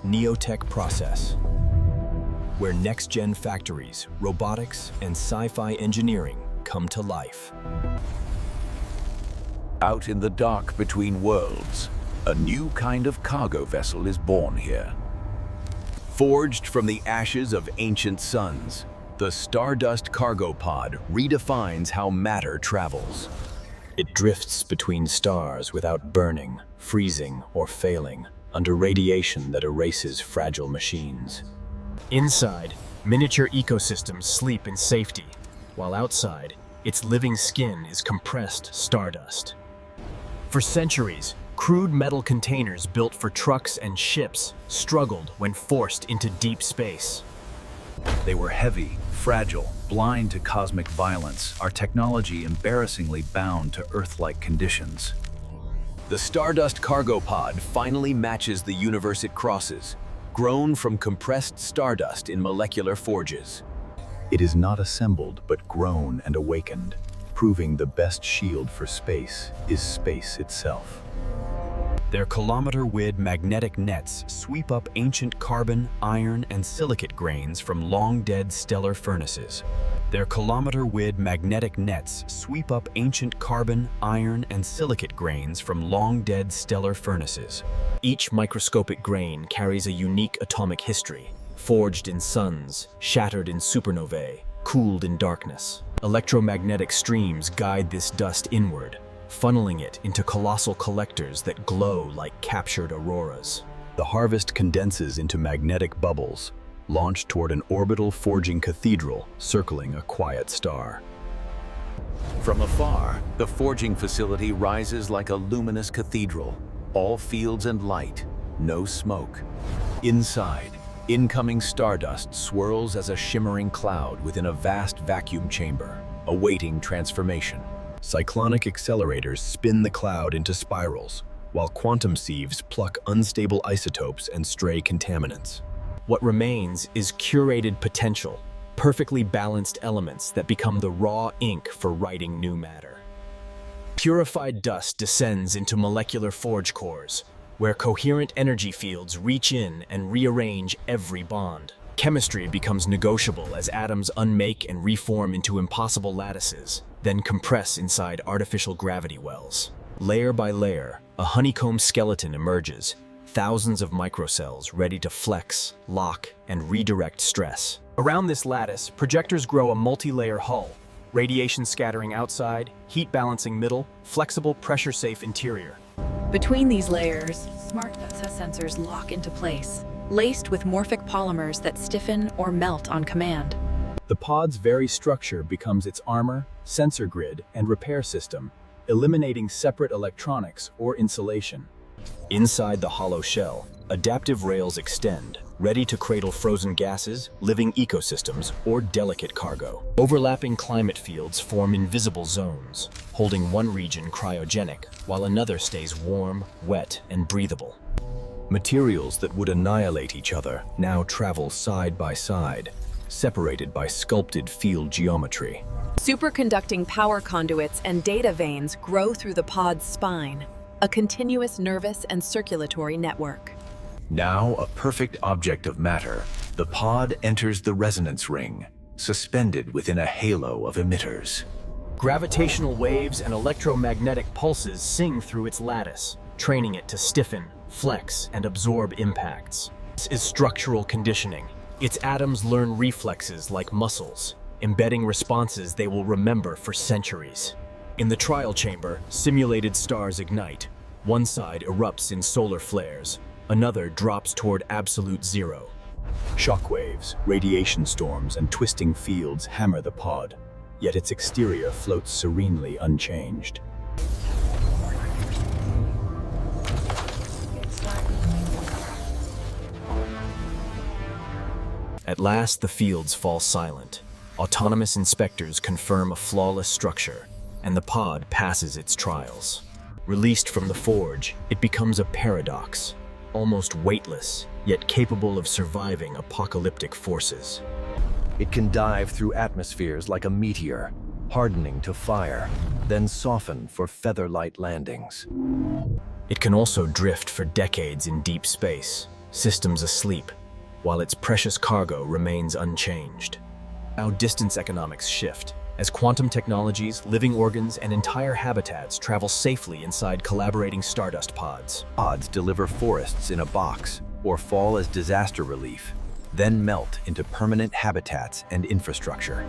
NeoTech Process, where next-gen factories, robotics, and sci-fi engineering come to life. Out in the dark between worlds, a new kind of cargo vessel is born here. Forged from the ashes of ancient suns, the StarDust Cargo Pod redefines how matter travels. It drifts between stars without burning, freezing, or failing, under radiation that erases fragile machines. Inside, miniature ecosystems sleep in safety, while outside, its living skin is compressed stardust. For centuries, crude metal containers built for trucks and ships struggled when forced into deep space. They were heavy, fragile, blind to cosmic violence, our technology embarrassingly bound to Earth-like conditions. The StarDust Cargo Pod finally matches the universe it crosses, grown from compressed stardust in molecular forges. It is not assembled, but grown and awakened, proving the best shield for space is space itself. Their kilometer-wide magnetic nets sweep up ancient carbon, iron, and silicate grains from long-dead stellar furnaces. Their kilometer-wide magnetic nets sweep up ancient carbon, iron, and silicate grains from long-dead stellar furnaces. Each microscopic grain carries a unique atomic history, forged in suns, shattered in supernovae, cooled in darkness. Electromagnetic streams guide this dust inward, funneling it into colossal collectors that glow like captured auroras. The harvest condenses into magnetic bubbles, launched toward an orbital forging cathedral circling a quiet star. From afar, the forging facility rises like a luminous cathedral, all fields and light, no smoke. Inside, incoming stardust swirls as a shimmering cloud within a vast vacuum chamber, awaiting transformation. Cyclonic accelerators spin the cloud into spirals, while quantum sieves pluck unstable isotopes and stray contaminants. What remains is curated potential, perfectly balanced elements that become the raw ink for writing new matter. Purified dust descends into molecular forge cores, where coherent energy fields reach in and rearrange every bond. Chemistry becomes negotiable as atoms unmake and reform into impossible lattices, then compress inside artificial gravity wells. Layer by layer, a honeycomb skeleton emerges, thousands of microcells ready to flex, lock, and redirect stress. Around this lattice, projectors grow a multi-layer hull, radiation scattering outside, heat balancing middle, flexible pressure-safe interior. Between these layers, smart sensors lock into place, laced with morphic polymers that stiffen or melt on command. The pod's very structure becomes its armor, sensor grid, and repair system, eliminating separate electronics or insulation. Inside the hollow shell, adaptive rails extend, ready to cradle frozen gases, living ecosystems, or delicate cargo. Overlapping climate fields form invisible zones, holding one region cryogenic, while another stays warm, wet, and breathable. Materials that would annihilate each other now travel side by side, separated by sculpted field geometry. Superconducting power conduits and data veins grow through the pod's spine, a continuous nervous and circulatory network. Now a perfect object of matter, the pod enters the resonance ring, suspended within a halo of emitters. Gravitational waves and electromagnetic pulses sing through its lattice, training it to stiffen, flex, and absorb impacts. This is structural conditioning. Its atoms learn reflexes like muscles, embedding responses they will remember for centuries. In the trial chamber, simulated stars ignite. One side erupts in solar flares, another drops toward absolute zero. Shockwaves, radiation storms, and twisting fields hammer the pod, yet its exterior floats serenely unchanged. At last, the fields fall silent. Autonomous inspectors confirm a flawless structure, and the pod passes its trials. Released from the forge, it becomes a paradox, almost weightless, yet capable of surviving apocalyptic forces. It can dive through atmospheres like a meteor, hardening to fire, then soften for feather-light landings. It can also drift for decades in deep space, systems asleep, while its precious cargo remains unchanged. Now distance economics shift, as quantum technologies, living organs, and entire habitats travel safely inside collaborating StarDust pods. Pods deliver forests in a box or fall as disaster relief, then melt into permanent habitats and infrastructure.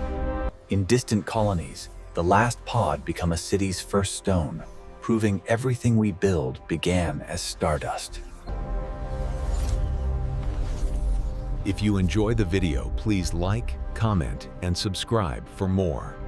In distant colonies, the last pod become a city's first stone, proving everything we build began as stardust. If you enjoy the video, please like, comment, and subscribe for more.